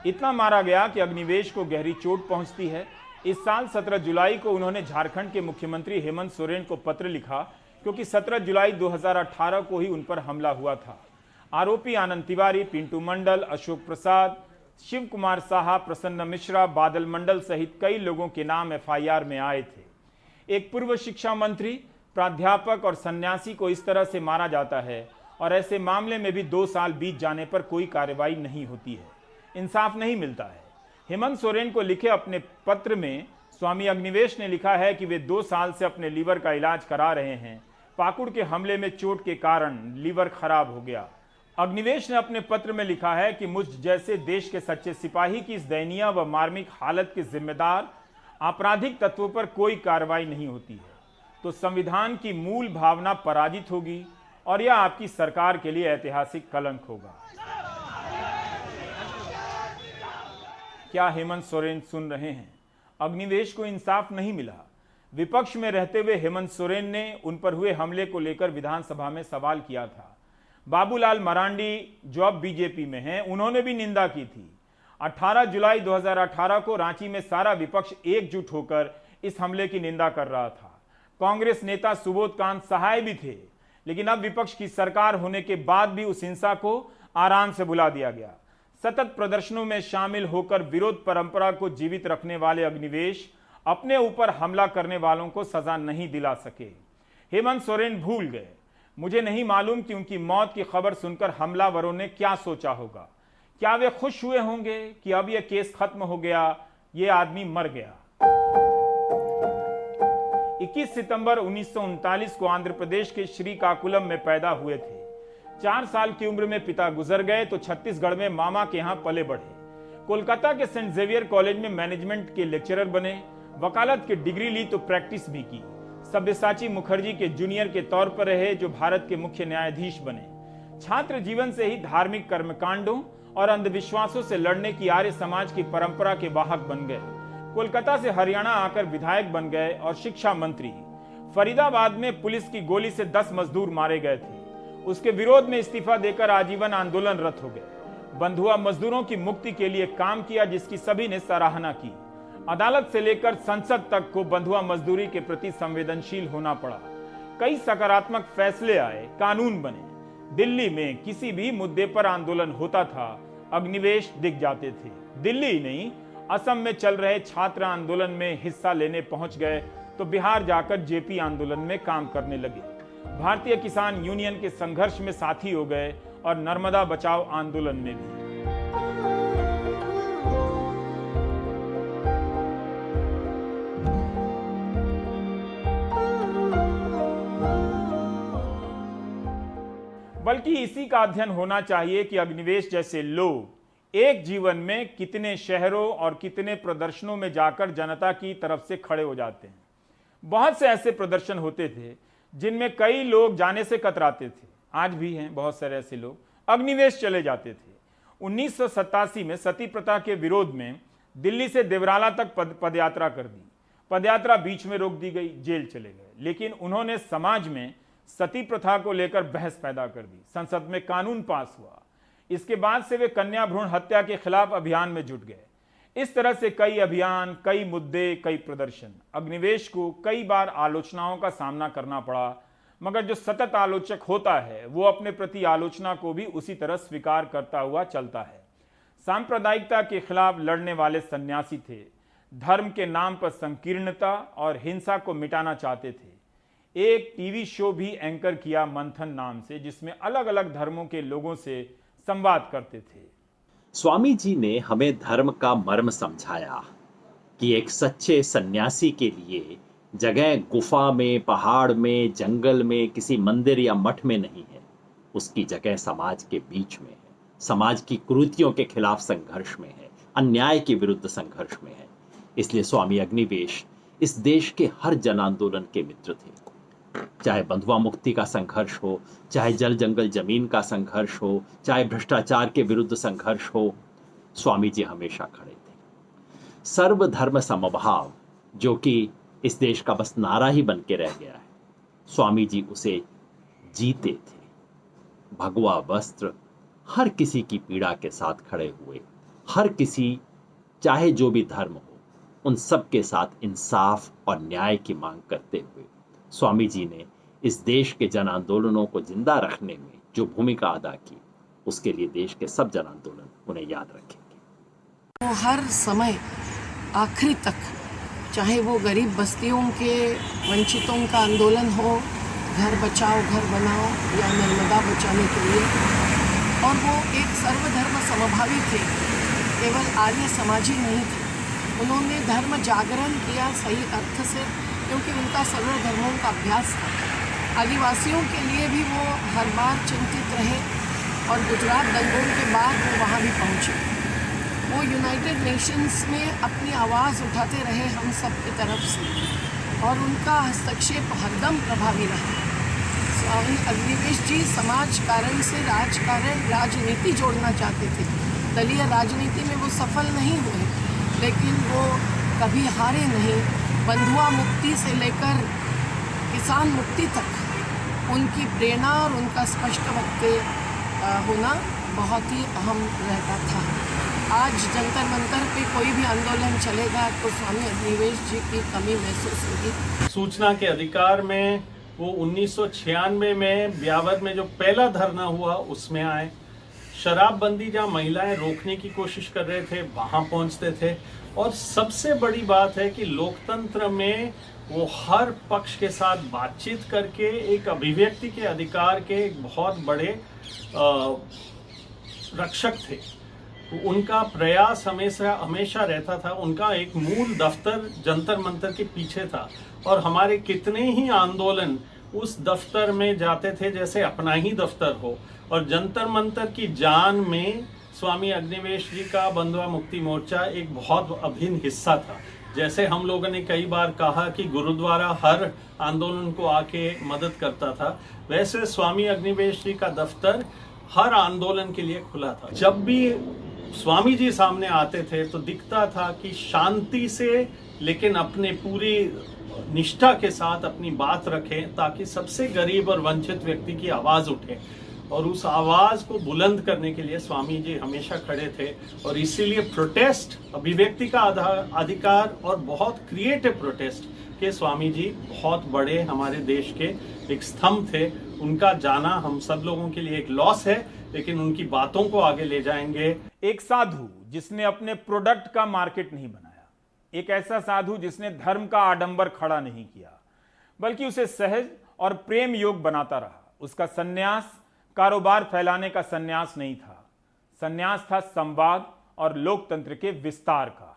इतना मारा गया कि अग्निवेश को गहरी चोट पहुंचती है। इस साल 17 जुलाई को उन्होंने झारखंड के मुख्यमंत्री हेमंत सोरेन को पत्र लिखा, क्योंकि 17 जुलाई 2018 को ही उन पर हमला हुआ था। आरोपी आनंद तिवारी, पिंटू मंडल, अशोक प्रसाद, शिव कुमार साहा, प्रसन्न मिश्रा, बादल मंडल सहित कई लोगों के नाम एफआईआर में आए थे। एक पूर्व शिक्षा मंत्री, प्राध्यापक और सन्यासी को इस तरह से मारा जाता है और ऐसे मामले में भी 2 साल बीत जाने पर कोई कार्रवाई नहीं होती है, इंसाफ नहीं मिलता है। हेमंत सोरेन को लिखे अपने पत्र में स्वामी अग्निवेश ने लिखा है कि वे 2 साल से अपने लीवर का इलाज करा रहे हैं। पाकुड़ के हमले में चोट के कारण लीवर खराब हो गया। अग्निवेश ने अपने पत्र में लिखा है कि मुझ जैसे देश के सच्चे सिपाही की इस दयनीय व मार्मिक हालत के जिम्मेदार आपराधिक तत्वों पर कोई कार्रवाई नहीं होती है तो संविधान की मूल भावना पराजित होगी और यह आपकी सरकार के लिए ऐतिहासिक कलंक होगा। क्या हेमंत सोरेन सुन रहे हैं? अग्निवेश को इंसाफ नहीं मिला। विपक्ष में रहते हुए हेमंत सोरेन ने उन पर हुए हमले को लेकर विधानसभा में सवाल किया था। बाबूलाल मरांडी जो अब बीजेपी में हैं, उन्होंने भी निंदा की थी। 18 जुलाई 2018 को रांची में सारा विपक्ष एकजुट होकर इस हमले की निंदा कर रहा था। कांग्रेस नेता सुबोध कांत सहाय भी थे, लेकिन अब विपक्ष की सरकार होने के बाद भी उस हिंसा को आराम से भुला दिया गया। सतत प्रदर्शनों में शामिल होकर विरोध परंपरा को जीवित रखने वाले अग्निवेश अपने ऊपर हमला करने वालों को सजा नहीं दिला सके। हेमंत सोरेन भूल गए। मुझे नहीं मालूम कि उनकी मौत की खबर सुनकर हमलावरों ने क्या सोचा होगा। क्या वे खुश हुए होंगे कि अब यह केस खत्म हो गया, ये आदमी मर गया। 21 सितंबर 1939 को आंध्र प्रदेश के श्रीकाकुलम में पैदा हुए थे। 4 साल की उम्र में पिता गुजर गए तो छत्तीसगढ़ में मामा के यहां पले बढ़े। कोलकाता के सेंट जेवियर कॉलेज में मैनेजमेंट के लेक्चरर बने। वकालत की डिग्री ली तो प्रैक्टिस भी की। सब्यसाची मुखर्जी के जूनियर के तौर पर रहे, जो भारत के मुख्य न्यायाधीश बने। छात्र जीवन से ही धार्मिक कर्मकांडों और अंधविश्वासों से लड़ने की आर्य समाज की परंपरा के वाहक बन गए। कोलकाता से हरियाणा आकर विधायक बन गए और शिक्षा मंत्री। फरीदाबाद में पुलिस की गोली से 10 मजदूर मारे गए थे। उसके विरोध में इस्तीफा देकर आजीवन आंदोलनरत हो गए। बंधुआ मजदूरों की मुक्ति के लिए काम किया, जिसकी सभी ने सराहना की। अदालत से लेकर संसद तक को बंधुआ मजदूरी के प्रति संवेदनशील होना पड़ा। कई सकारात्मक फैसले आए, कानून बने। दिल्ली में किसी भी मुद्दे पर आंदोलन होता था, अग्निवेश दिख जाते थे। दिल्ली नहीं, असम में चल रहे छात्र आंदोलन में हिस्सा लेने पहुंच गए तो बिहार जाकर जेपी आंदोलन में काम करने लगे। भारतीय किसान यूनियन के संघर्ष में साथी हो गए और नर्मदा बचाओ आंदोलन में भी। बल्कि इसी का अध्ययन होना चाहिए कि अग्निवेश जैसे लोग एक जीवन में कितने शहरों और कितने प्रदर्शनों में जाकर जनता की तरफ से खड़े हो जाते हैं। बहुत से ऐसे प्रदर्शन होते थे जिनमें कई लोग जाने से कतराते थे। आज भी हैं बहुत सारे ऐसे लोग, अग्निवेश चले जाते थे। 1987 में सती प्रथा के विरोध में दिल्ली से देवराला तक पदयात्रा कर दी। पदयात्रा बीच में रोक दी गई, जेल चले गए। लेकिन उन्होंने समाज में सती प्रथा को लेकर बहस पैदा कर दी। संसद में कानून पास हुआ। इसके बाद से वे कन्या भ्रूण हत्या के खिलाफ अभियान में जुट गए। इस तरह से कई अभियान, कई मुद्दे, कई प्रदर्शन। अग्निवेश को कई बार आलोचनाओं का सामना करना पड़ा, मगर जो सतत आलोचक होता है वो अपने प्रति आलोचना को भी उसी तरह स्वीकार करता हुआ चलता है। सांप्रदायिकता के खिलाफ लड़ने वाले सन्यासी थे। धर्म के नाम पर संकीर्णता और हिंसा को मिटाना चाहते थे। एक टीवी शो भी एंकर किया मंथन नाम से, जिसमें अलग अलग धर्मों के लोगों से संवाद करते थे। स्वामी जी ने हमें धर्म का मर्म समझाया कि एक सच्चे सन्यासी के लिए जगह गुफा में, पहाड़ में, जंगल में, किसी मंदिर या मठ में नहीं है। उसकी जगह समाज के बीच में है, समाज की कुरीतियों के खिलाफ संघर्ष में है, अन्याय के विरुद्ध संघर्ष में है। इसलिए स्वामी अग्निवेश इस देश के हर जन आंदोलन के मित्र थे। चाहे बंधुआ मुक्ति का संघर्ष हो, चाहे जल जंगल जमीन का संघर्ष हो, चाहे भ्रष्टाचार के विरुद्ध संघर्ष हो, स्वामी जी हमेशा खड़े थे। सर्वधर्म समभाव, जो कि इस देश का बस नारा ही बन के रह गया है, स्वामी जी उसे जीते थे। भगवा वस्त्र, हर किसी की पीड़ा के साथ खड़े हुए। हर किसी, चाहे जो भी धर्म हो, उन सब के साथ इंसाफ और न्याय की मांग करते हुए स्वामी जी ने इस देश के जन आंदोलनों को जिंदा रखने में जो भूमिका अदा की, उसके लिए देश के सब जन आंदोलन उन्हें याद रखेंगे। वो हर समय आखिरी तक, चाहे वो गरीब बस्तियों के वंचितों का आंदोलन हो, घर बचाओ घर बनाओ या नर्मदा बचाने के लिए, और वो एक सर्वधर्म समभावी थे, केवल आर्य समाजी नहीं थे। उन्होंने धर्म जागरण किया सही अर्थ से, क्योंकि उनका सर्वधर्मों का अभ्यास था। आदिवासियों के लिए भी वो हर बार चिंतित रहे और गुजरात दंगों के बाद वो वहाँ भी पहुँचे। वो यूनाइटेड नेशंस में अपनी आवाज़ उठाते रहे हम सब की तरफ से, और उनका हस्तक्षेप हरदम प्रभावी रहा। स्वामी अग्निवेश जी समाज कारण से राजकारण राजनीति जोड़ना चाहते थे। दलीय राजनीति में वो सफल नहीं हुए, लेकिन वो कभी हारे नहीं। बंधुआ मुक्ति से लेकर किसान मुक्ति तक उनकी प्रेरणा और उनका स्पष्ट वक्तव्य होना बहुत ही अहम रहता था। आज जंतर मंतर पे कोई भी आंदोलन चलेगा तो स्वामी अग्निवेश जी की कमी महसूस होगी। सूचना के अधिकार में वो 1996 में ब्यावर में जो पहला धरना हुआ उसमें आए। शराबबंदी जहाँ महिलाएं रोकने की कोशिश कर रहे थे वहाँ पहुँचते थे। और सबसे बड़ी बात है कि लोकतंत्र में वो हर पक्ष के साथ बातचीत करके एक अभिव्यक्ति के अधिकार के एक बहुत बड़े रक्षक थे। उनका प्रयास हमेशा रहता था। उनका एक मूल दफ्तर जंतर मंतर के पीछे था, और हमारे कितने ही आंदोलन उस दफ्तर में जाते थे जैसे अपना ही दफ्तर हो। और जंतर मंतर की जान में स्वामी अग्निवेश जी का बंधुआ मुक्ति मोर्चा एक बहुत अभिन्न हिस्सा था। जैसे हम लोगों ने कई बार कहा कि गुरुद्वारा हर आंदोलन को आके मदद करता था, वैसे स्वामी अग्निवेश जी का दफ्तर हर आंदोलन के लिए खुला था। जब भी स्वामी जी सामने आते थे तो दिखता था कि शांति से, लेकिन अपने पूरी निष्ठा के साथ अपनी बात रखें, ताकि सबसे गरीब और वंचित व्यक्ति की आवाज उठे। और उस आवाज को बुलंद करने के लिए स्वामी जी हमेशा खड़े थे। और इसीलिए प्रोटेस्ट, अभिव्यक्ति का अधिकार और बहुत क्रिएटिव प्रोटेस्ट के स्वामी जी बहुत बड़े हमारे देश के एक स्तंभ थे। उनका जाना हम सब लोगों के लिए एक लॉस है, लेकिन उनकी बातों को आगे ले जाएंगे। एक साधु जिसने अपने प्रोडक्ट का मार्केट नहीं बनाया, एक ऐसा साधु जिसने धर्म का आडंबर खड़ा नहीं किया, बल्कि उसे सहज और प्रेम योग बनाता रहा। उसका सन्यास कारोबार फैलाने का सन्यास नहीं था, सन्यास था संवाद और लोकतंत्र के विस्तार का।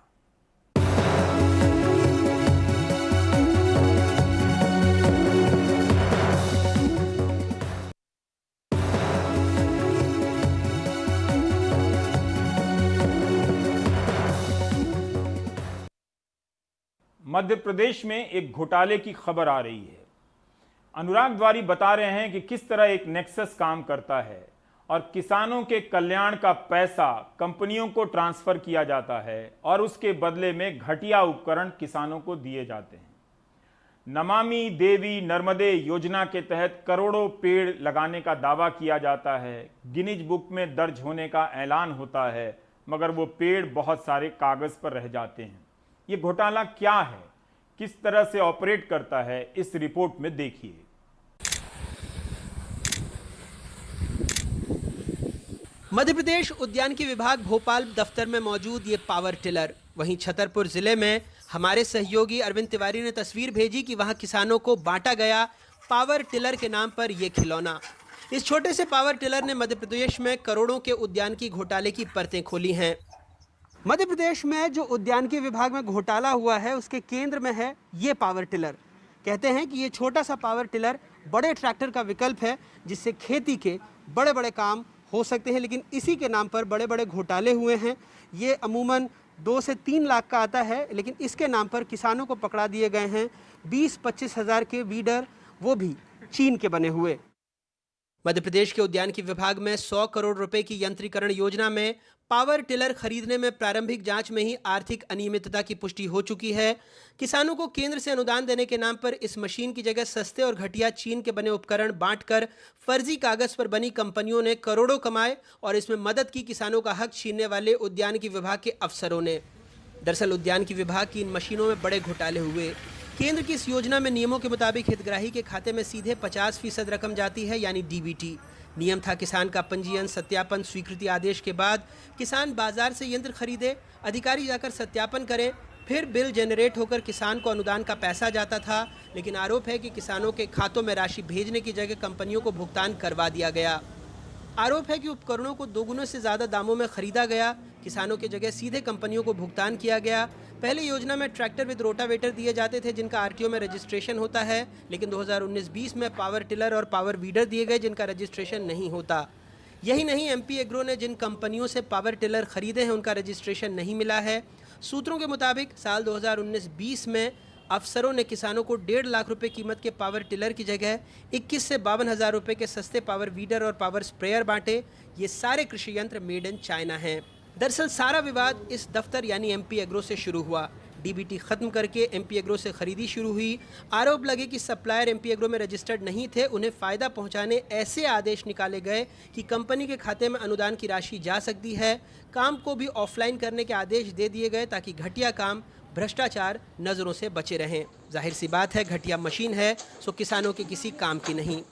मध्य प्रदेश में एक घोटाले की खबर आ रही है। अनुराग द्वारी बता रहे हैं कि किस तरह एक नेक्सस काम करता है और किसानों के कल्याण का पैसा कंपनियों को ट्रांसफर किया जाता है और उसके बदले में घटिया उपकरण किसानों को दिए जाते हैं। नमामि देवी नर्मदे योजना के तहत करोड़ों पेड़ लगाने का दावा किया जाता है, गिनीज बुक में दर्ज होने का ऐलान होता है, मगर वो पेड़ बहुत सारे कागज पर रह जाते हैं। ये घोटाला क्या है, किस तरह से ऑपरेट करता है, इस रिपोर्ट में देखिए। मध्य प्रदेश उद्यानिकी विभाग भोपाल दफ्तर में मौजूद ये पावर टिलर। वहीं छतरपुर जिले में हमारे सहयोगी अरविंद तिवारी ने तस्वीर भेजी कि वहां किसानों को बांटा गया पावर टिलर के नाम पर यह खिलौना। इस छोटे से पावर टिलर ने मध्य प्रदेश में करोड़ों के उद्यानिकी घोटाले की परतें खोली हैं। मध्य प्रदेश में जो उद्यानिकी विभाग में घोटाला हुआ है उसके केंद्र में है ये पावर टिलर। कहते हैं कि ये छोटा सा पावर टिलर बड़े ट्रैक्टर का विकल्प है, जिससे खेती के बड़े बड़े काम हो सकते हैं, लेकिन इसी के नाम पर बड़े बड़े घोटाले हुए हैं। ये अमूमन 2 से 3 लाख का आता है, लेकिन इसके नाम पर किसानों को पकड़ा दिए गए हैं 20-25 हज़ार के वीडर, वो भी चीन के बने हुए। मध्य प्रदेश के उद्यानिकी विभाग में 100 करोड़ रुपए की यंत्रीकरण योजना में पावर टिलर खरीदने में प्रारंभिक जांच में ही आर्थिक अनियमितता की पुष्टि हो चुकी है। किसानों को केंद्र से अनुदान देने के नाम पर इस मशीन की जगह सस्ते और घटिया चीन के बने उपकरण बांटकर फर्जी कागज पर बनी कंपनियों ने करोड़ों कमाए और इसमें मदद की किसानों का हक छीनने वाले उद्यानिकी विभाग के अफसरों ने। दरअसल उद्यान की विभाग की इन मशीनों में बड़े घोटाले हुए। केंद्र की इस योजना में नियमों के मुताबिक हितग्राही के खाते में सीधे 50% रकम जाती है, यानी डीबीटी। नियम था किसान का पंजीयन, सत्यापन, स्वीकृति आदेश के बाद किसान बाजार से यंत्र खरीदे, अधिकारी जाकर सत्यापन करें, फिर बिल जनरेट होकर किसान को अनुदान का पैसा जाता था। लेकिन आरोप है कि किसानों के खातों में राशि भेजने की जगह कंपनियों को भुगतान करवा दिया गया। आरोप है कि उपकरणों को दोगुने से ज़्यादा दामों में खरीदा गया, किसानों की जगह सीधे कंपनियों को भुगतान किया गया। पहले योजना में ट्रैक्टर विद रोटावेटर दिए जाते थे जिनका आरटीओ में रजिस्ट्रेशन होता है, लेकिन 2019-20 में पावर टिलर और पावर वीडर दिए गए जिनका रजिस्ट्रेशन नहीं होता। यही नहीं, एमपी एग्रो ने जिन कंपनियों से पावर टिलर खरीदे हैं उनका रजिस्ट्रेशन नहीं मिला है। सूत्रों के मुताबिक साल 2019-20 में अफसरों ने किसानों को 1.5 लाख रुपए कीमत के पावर टिलर की जगह 21 से 52 हज़ार रुपए के सस्ते पावर वीडर और पावर स्प्रेयर बांटे। ये सारे कृषि यंत्र मेड इन चाइना हैं। दरअसल सारा विवाद इस दफ्तर यानी एमपी एग्रो से शुरू हुआ। डीबीटी खत्म करके एमपी एग्रो से खरीदी शुरू हुई। आरोप लगे कि सप्लायर एमपी एग्रो में रजिस्टर्ड नहीं थे, उन्हें फ़ायदा पहुंचाने ऐसे आदेश निकाले गए कि कंपनी के खाते में अनुदान की राशि जा सकती है। काम को भी ऑफलाइन करने के आदेश दे दिए गए ताकि घटिया काम, भ्रष्टाचार नज़रों से बचे रहें। जाहिर सी बात है, घटिया मशीन है सो किसानों के किसी काम की नहीं।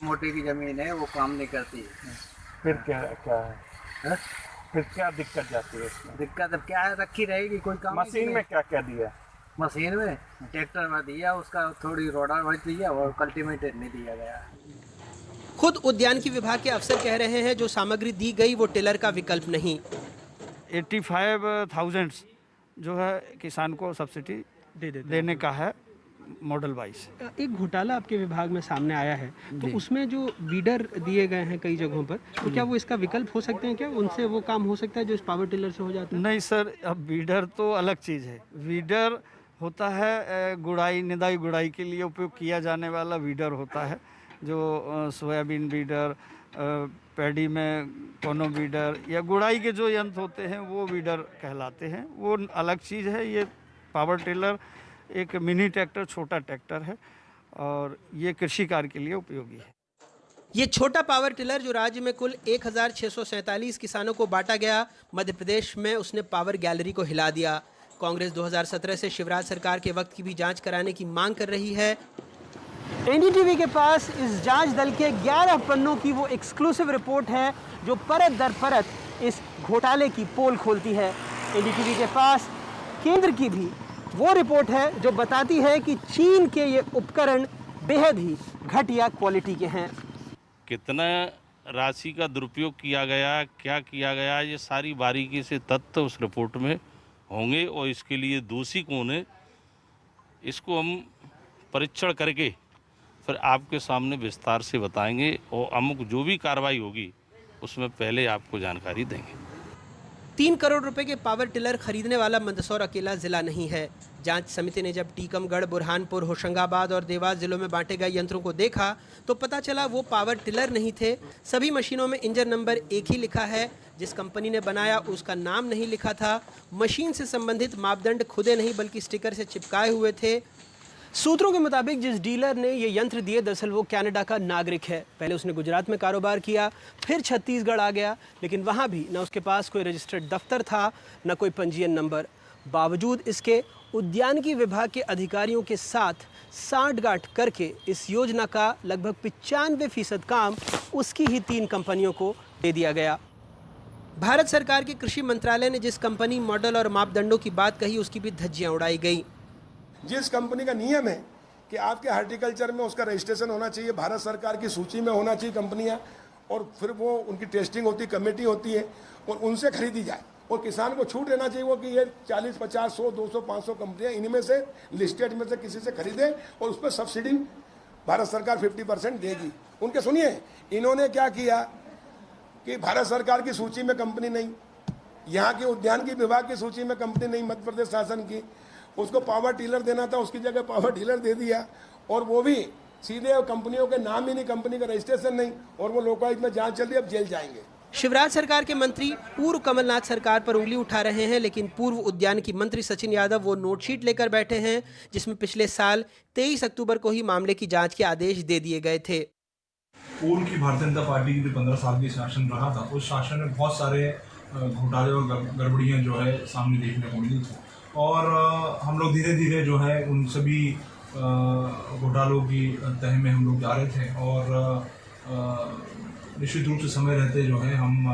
मोटी की ज़मीन है, वो काम नहीं करती। फिर क्या है? फिर क्या दिक्कत जाती है इसमें? दिक्कत अब क्या है, रखी रहेगी, कोई काम। मशीन में क्या क्या दिया? मशीन में ट्रैक्टर में दिया, उसका थोड़ी रोडर में दिया और कल्टीवेटर नहीं दिया गया। खुद उद्यान की विभाग के अफसर कह रहे हैं जो सामग्री दी गई वो टिलर का विकल्प नहीं। 85,000 जो है किसान को सब्सिडी देने का है मॉडल वाइज। एक घोटाला आपके विभाग में सामने आया है, तो उसमें जो वीडर दिए गए हैं कई जगहों पर, तो क्या वो इसका विकल्प हो सकते हैं? क्या उनसे वो काम हो सकता है जो इस पावर टिलर से हो जाता है? नहीं सर, अब वीडर तो अलग चीज़ है। वीडर होता है गुड़ाई, निदाई गुड़ाई के लिए उपयोग किया जाने वाला वीडर होता है, जो सोयाबीन वीडर, पैडी में कोनो वीडर या गुड़ाई के जो यंत्र होते हैं वो वीडर कहलाते हैं, वो अलग चीज़ है। ये पावर टिलर एक मिनी ट्रैक्टर, छोटा ट्रैक्टर है और ये कृषि कार्य के लिए उपयोगी है। ये छोटा पावर टिलर जो राज्य में कुल 1647 किसानों को बांटा गया, मध्य प्रदेश में उसने पावर गैलरी को हिला दिया। कांग्रेस 2017 से शिवराज सरकार के वक्त की भी जांच कराने की मांग कर रही है। एनडीटीवी के पास इस जांच दल के 11 पन्नों की वो एक्सक्लूसिव रिपोर्ट है जो परत दर परत इस घोटाले की पोल खोलती है। एनडीटीवी के पास केंद्र की भी वो रिपोर्ट है जो बताती है कि चीन के ये उपकरण बेहद ही घटिया क्वालिटी के हैं। कितना राशि का दुरुपयोग किया गया, क्या किया गया, ये सारी बारीकी से तथ्य उस रिपोर्ट में होंगे और इसके लिए दोषी कौन है इसको हम परीक्षण करके फिर आपके सामने विस्तार से बताएंगे और अमुक जो भी कार्रवाई होगी उसमें पहले आपको जानकारी देंगे। 3 करोड़ रुपए के पावर टिलर खरीदने वाला मंदसौर अकेला जिला नहीं है। जांच समिति ने जब टीकमगढ़, बुरहानपुर, होशंगाबाद और देवास जिलों में बांटे गए यंत्रों को देखा तो पता चला वो पावर टिलर नहीं थे। सभी मशीनों में इंजन नंबर एक ही लिखा है, जिस कंपनी ने बनाया उसका नाम नहीं लिखा था। मशीन से संबंधित मापदंड खुदे नहीं बल्कि स्टिकर से चिपकाए हुए थे। सूत्रों के मुताबिक जिस डीलर ने ये यंत्र दिए दरअसल वो कनाडा का नागरिक है। पहले उसने गुजरात में कारोबार किया, फिर छत्तीसगढ़ आ गया, लेकिन वहाँ भी न उसके पास कोई रजिस्टर्ड दफ्तर था न कोई पंजीयन नंबर। बावजूद इसके उद्यान की विभाग के अधिकारियों के साथ सांठगांठ करके इस योजना का लगभग 95% काम उसकी ही 3 कंपनियों को दे दिया गया। भारत सरकार के कृषि मंत्रालय ने जिस कंपनी, मॉडल और मापदंडों की बात कही उसकी भी धज्जियां उड़ाई गई। जिस कंपनी का नियम है कि आपके हार्टिकल्चर में उसका रजिस्ट्रेशन होना चाहिए, भारत सरकार की सूची में होना चाहिए कंपनियां, और फिर वो उनकी टेस्टिंग होती, कमेटी होती है और उनसे खरीदी जाए, और किसान को छूट रहना चाहिए वो कि ये 40, 50, 100, 200, 500 कंपनियां इनमें से लिस्टेड में से किसी से खरीदे और उस पर सब्सिडी भारत सरकार 50% देगी। उनके सुनिए, इन्होंने क्या किया कि भारत सरकार की सूची में कंपनी नहीं, यहाँ के उद्यान की विभाग की सूची में कंपनी नहीं, मध्य प्रदेश शासन की, उसको पावर टिलर देना था, उसकी जगह पावर टिलर दे दिया, और वो भी सीधे कंपनियों के नाम ही नहीं, कंपनी का रजिस्ट्रेशन नहीं, और वो लोकायुक्त में जांच चल रही है, अब जेल जाएंगे। शिवराज सरकार के मंत्री पूर्व कमलनाथ सरकार पर उंगली उठा रहे हैं, लेकिन पूर्व उद्यान की मंत्री सचिन यादव वो नोटशीट लेकर बैठे हैं जिसमें पिछले साल 23 अक्टूबर को ही मामले की जांच के आदेश दे दिए गए थे। पूर्व की भारतीय जनता पार्टी की जो 15 साल की शासन रहा था, उस शासन में बहुत सारे घोटाले और गड़बड़ियाँ जो है सामने देखने को मिली थी। और हम लोग धीरे धीरे जो है उन सभी घोटालों की तह में हम लोग जा रहे थे और निश्चित रूप से समय रहते जो है हम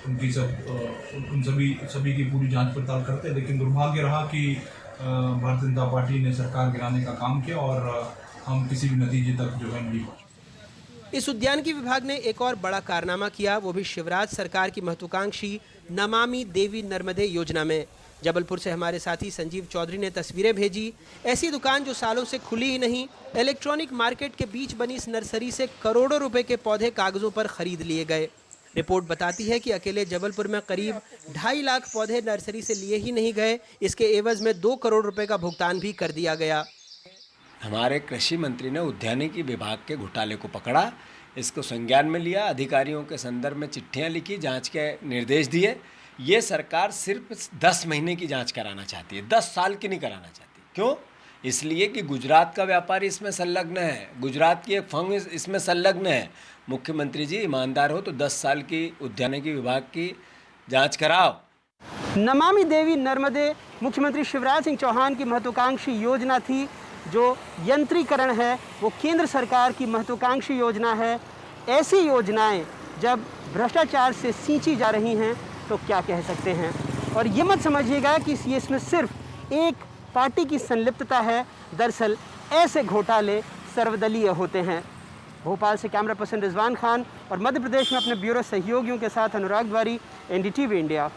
उनकी उन सभी की पूरी जांच पड़ताल करते। लेकिन दुर्भाग्य रहा कि भारतीय जनता पार्टी ने सरकार गिराने का काम किया और हम किसी भी नतीजे तक जो है नहीं पहुंचे। इस उद्यानिकी विभाग ने एक और बड़ा कारनामा किया, वो भी शिवराज सरकार की महत्वाकांक्षी नमामि देवी नर्मदे योजना में। जबलपुर से हमारे साथी संजीव चौधरी ने तस्वीरें भेजी। ऐसी दुकान जो सालों से खुली ही नहीं, इलेक्ट्रॉनिक मार्केट के बीच बनी इस नर्सरी से करोड़ों रुपए के पौधे कागजों पर खरीद लिए गए। रिपोर्ट बताती है कि अकेले जबलपुर में करीब 2.5 लाख पौधे नर्सरी से लिए ही नहीं गए, इसके एवज में 2 करोड़ रुपए का भुगतान भी कर दिया गया। हमारे कृषि मंत्री ने उद्यानिकी विभाग के घोटाले को पकड़ा, इसको संज्ञान में लिया, अधिकारियों के संदर्भ में चिट्ठियां लिखी, जांच के निर्देश दिए। ये सरकार सिर्फ 10 महीने की जांच कराना चाहती है, 10 साल की नहीं कराना चाहती। क्यों? इसलिए कि गुजरात का व्यापारी इसमें संलग्न है, गुजरात की एक फर्म इसमें संलग्न है। मुख्यमंत्री जी ईमानदार हो तो 10 साल की उद्यानिकी विभाग की जांच कराओ। नमामि देवी नर्मदे मुख्यमंत्री शिवराज सिंह चौहान की महत्वाकांक्षी योजना थी। जो यंत्रीकरण है वो केंद्र सरकार की महत्वाकांक्षी योजना है। ऐसी योजनाएं जब भ्रष्टाचार से सींची जा रही हैं तो क्या कह सकते हैं। और ये मत समझिएगा कि इसमें सिर्फ एक पार्टी की संलिप्तता है, दरअसल ऐसे घोटाले सर्वदलीय होते हैं। भोपाल से कैमरा पर्सन रिजवान खान और मध्य प्रदेश में अपने ब्यूरो सहयोगियों के साथ अनुराग द्वारी, NDTV इंडिया।